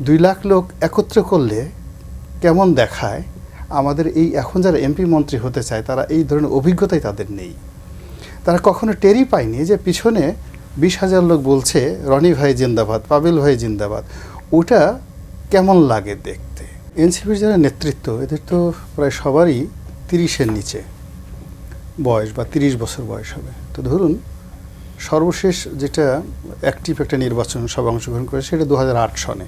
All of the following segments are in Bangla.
2 লাখ লোক একত্র করলে কেমন দেখায়, আমাদের এই এখন যারা এমপি মন্ত্রী হতে চায় তারা এই ধরনের অভিজ্ঞতাই তাদের নেই। তারা কখনো টেরই পায়নি যে পিছনে 20,000 লোক বলছে রনি ভাই জিন্দাবাদ, পাবেল ভাই জিন্দাবাদ, ওটা কেমন লাগে দেখতে। এনসিপির যারা নেতৃত্ব, এদের তো প্রায় সবারই 30-এর নিচে বয়স বা 30 বছর বয়স হবে। তো ধরুন সর্বশেষ যেটা অ্যাক্টিভ একটা নির্বাচন সব অংশগ্রহণ করে সেটা 2008 সনে।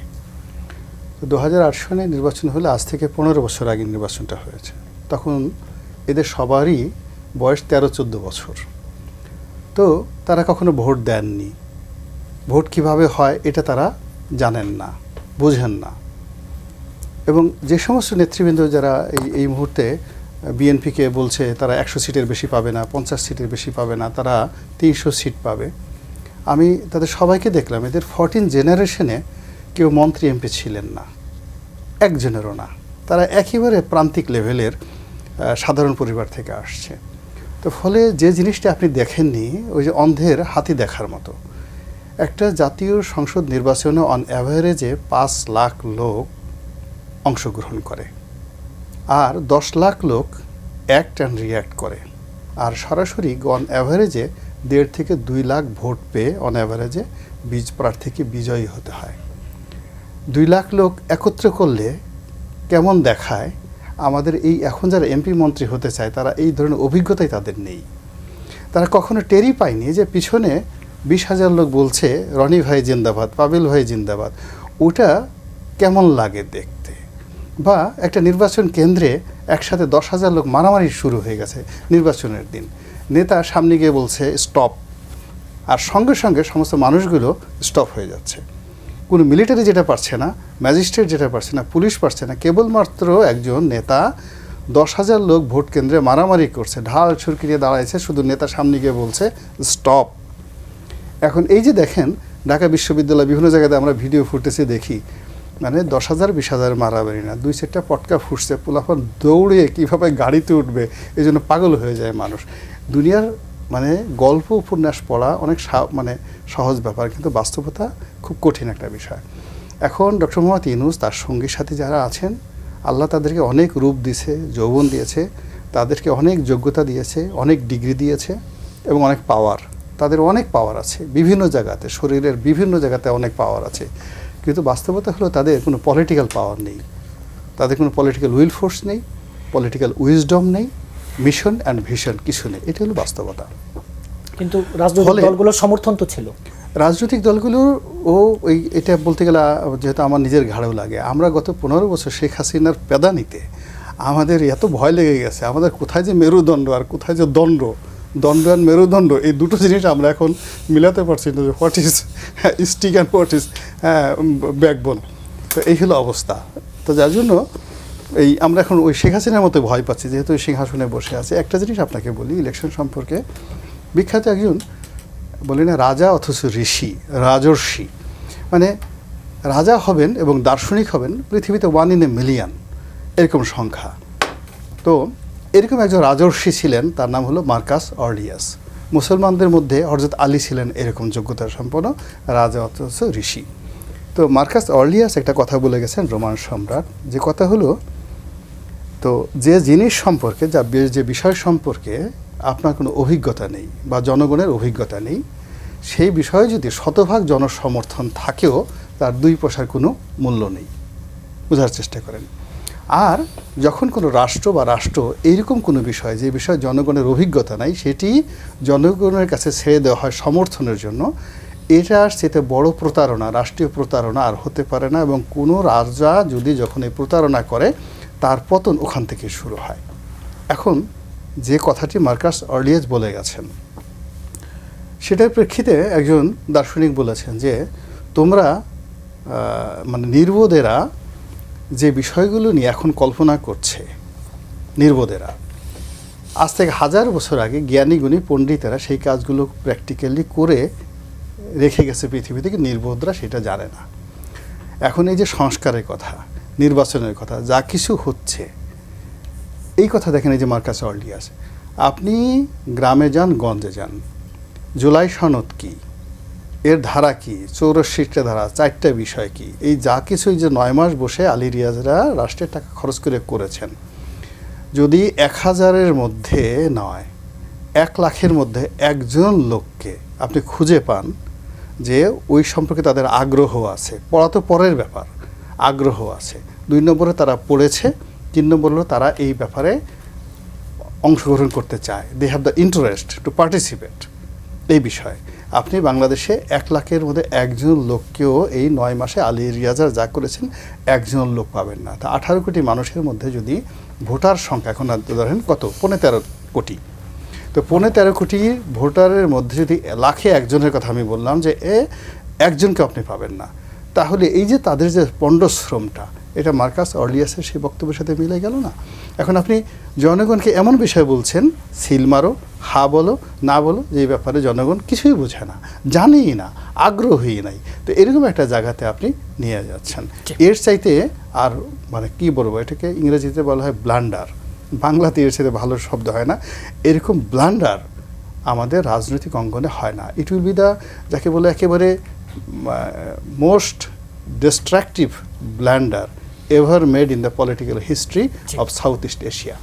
তো 2008 সনে নির্বাচন হলে আজ থেকে 15 বছর আগে নির্বাচনটা হয়েছে। তখন এদের সবারই বয়স 13-14 বছর। তো তারা কখনো ভোট দেননি, ভোট কিভাবে হয় এটা তারা জানেন না, বোঝেন না। এবং যে সমস্ত নেতৃবৃন্দ যারা এই মুহূর্তে বিএনপিকে বলছে তারা 100 সিটের বেশি পাবে না, 50 সিটের বেশি পাবে না, তারা 300 সিট পাবে, আমি তাদের সবাইকে দেখলাম এদের 14 জেনারেশনে কেউ মন্ত্রী এমপি ছিলেন না, একজনেরও না। তারা একেবারে প্রান্তিক লেভেলের সাধারণ পরিবার থেকে আসছে। তো ফলে যে জিনিসটা আপনি দেখেননি, ওই যে অন্ধের হাতি দেখার মতো। একটা জাতীয় সংসদ নির্বাচনে অন অ্যাভারেজে 5 লাখ লোক অংশগ্রহণ করে, আর 10 লাখ লোক অ্যাক্ট অ্যান্ড রিয়্যাক্ট করে, আর সরাসরি অন অ্যাভারেজে 1.5 থেকে 2 লাখ ভোট পেয়ে অন অ্যাভারেজে প্রার্থীকে বিজয়ী হতে হয়। 2 লাখ লোক একত্র করলে কেমন দেখায়, আমাদের এই এখন যারা এমপি মন্ত্রী হতে চায় তারা এই ধরনের অভিজ্ঞতাই তাদের নেই। তারা কখনো টেরই পায়নি যে পিছনে 20,000 লোক বলছে রনি ভাই জিন্দাবাদ, পাবেল ভাই জিন্দাবাদ, ওটা কেমন লাগে দেখতে। বা একটা নির্বাচন কেন্দ্রে একসাথে 10,000 লোক মারামারি শুরু হয়ে গেছে নির্বাচনের দিন, নেতা সামনে গিয়ে বলছে স্টপ, আর সঙ্গে সঙ্গে সমস্ত মানুষগুলো স্টপ হয়ে যাচ্ছে। কোনো মিলিটারি যেটা পারছে না, ম্যাজিস্ট্রেট যেটা পারছে না, পুলিশ পারছে না, কেবলমাত্র একজন নেতা 10,000 লোক ভোট কেন্দ্রে মারামারি করছে, ঢাল ছুরকি নিয়ে দাঁড়াইছে, শুধু নেতা সামনে গিয়ে বলছে স্টপ। এখন এই যে দেখেন ঢাকা বিশ্ববিদ্যালয় বিভিন্ন জায়গাতে আমরা ভিডিও ফুটেজে দেখি, মানে 10,000 20,000 মারামারি না, 2-4টা পটকা ফুটছে, পোলাপান দৌড়ে কীভাবে গাড়িতে উঠবে এই জন্য পাগল হয়ে যায় মানুষ। দুনিয়ার মানে গল্প উপন্যাস পড়া অনেক মানে সহজ ব্যাপার, কিন্তু বাস্তবতা খুব কঠিন একটা বিষয়। এখন ডক্টর মোহাম্মদ ইউনূস তার সঙ্গীর সাথে যারা আছেন, আল্লাহ তাদেরকে অনেক রূপ দিয়েছে, যৌবন দিয়েছে, তাদেরকে অনেক যোগ্যতা দিয়েছে, অনেক ডিগ্রি দিয়েছে এবং অনেক পাওয়ার, তাদের অনেক পাওয়ার আছে বিভিন্ন জায়গাতে, শরীরের বিভিন্ন জায়গাতে অনেক পাওয়ার আছে। কিন্তু বাস্তবতা হলো তাদের কোনো পলিটিক্যাল পাওয়ার নেই, তাদের কোনো পলিটিক্যাল উইল ফোর্স নেই, পলিটিক্যাল উইজডম নেই, মিশন অ্যান্ড ভিশন কিছু নেই। এটা হলো বাস্তবতা। কিন্তু রাজনৈতিক দলগুলোর সমর্থন তো ছিল, রাজনৈতিক দলগুলোর ওই এটা বলতে গেলে যেহেতু আমার নিজের ঘাড়েও লাগে, আমরা গত 15 বছর শেখ হাসিনার পেদানিতে আমাদের এত ভয় লেগে গেছে, আমাদের কোথায় যে মেরুদণ্ড আর কোথায় যে দণ্ড অ্যান্ড মেরুদণ্ড, এই দুটো জিনিস আমরা এখন মিলাতে পারছি না, যে what is stick and what is backbone. তো এই হলো অবস্থা। তো যার জন্য আমরা এখন ওই শেখ হাসিনার মতো ভয় পাচ্ছি, যেহেতু ওই সিংহাসনে বসে আছে। একটা জিনিস আপনাকে বলি ইলেকশন সম্পর্কে, বিখ্যাত একজন বলি না রাজা অথচ ঋষি, রাজর্ষি, মানে রাজা হবেন এবং দার্শনিক হবেন পৃথিবীতে 1 in a million এরকম সংখ্যা। তো এরকম একজন রাজর্ষি ছিলেন, তার নাম হলো মার্কাস অর্লিয়াস। মুসলমানদের মধ্যে হযরত আলী ছিলেন এরকম যোগ্যতা সম্পন্ন রাজা অথচ ঋষি। তো মার্কাস অর্লিয়াস একটা কথা বলে গেছেন, রোমান সম্রাট, যে কথা হলো, তো যে জিনিস সম্পর্কে যে বিষয় সম্পর্কে আপনার কোনো অভিজ্ঞতা নেই বা জনগণের অভিজ্ঞতা নেই, সেই বিষয়ে যদি শতভাগ জনসমর্থন থাকেও তার 2 পয়সার কোনো মূল্য নেই। বোঝার চেষ্টা করেন। আর যখন কোনো রাষ্ট্র বা রাষ্ট্র এইরকম কোনো বিষয়, যে বিষয়ে জনগণের অভিজ্ঞতা নাই, সেটি জনগণের কাছে ছেড়ে দেওয়া হয় সমর্থনের জন্য, এটার চেয়ে বড় প্রতারণা, রাষ্ট্রীয় প্রতারণা আর হতে পারে না। এবং কোনো রাজা যদি যখন এই প্রতারণা করে, তার পতন ওখান থেকে শুরু হয়। এখন যে কথাটি মার্কাস অর্লিয়াস বলে গেছেন, সেটার প্রেক্ষিতে একজন দার্শনিক বলেছেন যে তোমরা মানে নির্বোধেরা যে বিষয়গুলো নিয়ে এখন কল্পনা করছে, নির্বোধেরা আজ থেকে 1000 বছর আগে জ্ঞানী গুণী পণ্ডিতেরা সেই কাজগুলো প্র্যাকটিক্যালি করে রেখে গেছে পৃথিবী থেকে, নির্বোধরা সেটা জানে না। এখন এই যে সংস্কারের কথা, নির্বাচনের কথা, যা কিছু হচ্ছে, এই কথা দেখেন, এই যে মার্কাস অর্লিয়াস, আপনি গ্রামে যান, গঞ্জে যান, জুলাই সনদ কি, এর ধারা কি, 84টা ধারা, 4টা বিষয় কি, এই যা কিছুই যে 9 মাস বসে আলী রিয়াজরা রাষ্ট্রের টাকা খরচ করে করেছেন, যদি 1000-এর মধ্যে নয় 1 লাখের মধ্যে একজন লোককে আপনি খুঁজে পান যে ওই সম্পর্কে তাদের আগ্রহ আছে, পড়া তো পরের ব্যাপার, আগ্রহ আছে, 2 নম্বরে তারা পড়েছে, 3 নম্বর হলো তারা এই ব্যাপারে অংশগ্রহণ করতে চায়, they have the interest to participate, এই বিষয়ে আপনি বাংলাদেশে 1 লাখের মধ্যে একজন লোককেও এই 9 মাসে আলী রিয়াজার যা করেছেন একজন লোক পাবেন না। তা 18 কোটি মানুষের মধ্যে যদি ভোটার সংখ্যা এখন ধরেন কত, 15-13 কোটি, তো 15-13 কোটি ভোটারের মধ্যে যদি লাখে একজনের কথা আমি বললাম যে একজনকে আপনি পাবেন না, তাহলে এই যে তাদের যে পণ্ডশ্রমটা, এটা মার্কাস অর্লিয়াসের সেই বক্তব্যের সাথে মিলে গেল না? এখন আপনি জনগণকে এমন বিষয় বলছেন, সিল মারো, হা বলো, না বলো, যে এই ব্যাপারে জনগণ কিছুই বোঝে না, জানেই না, আগ্রহী নাই, তো এরকম একটা জায়গাতে আপনি নিয়ে যাচ্ছেন। এর চাইতে আর মানে কি বলবো, এটাকে ইংরেজিতে বলা হয় ব্লান্ডার, বাংলাতে এর সাথে ভালো শব্দ হয় না, এরকম ব্লান্ডার আমাদের রাজনৈতিক অঙ্গনে হয় না। ইট উইল বি দ্য, যাকে বলে একেবারে most destructive blunder ever made in the political history of south east Asia.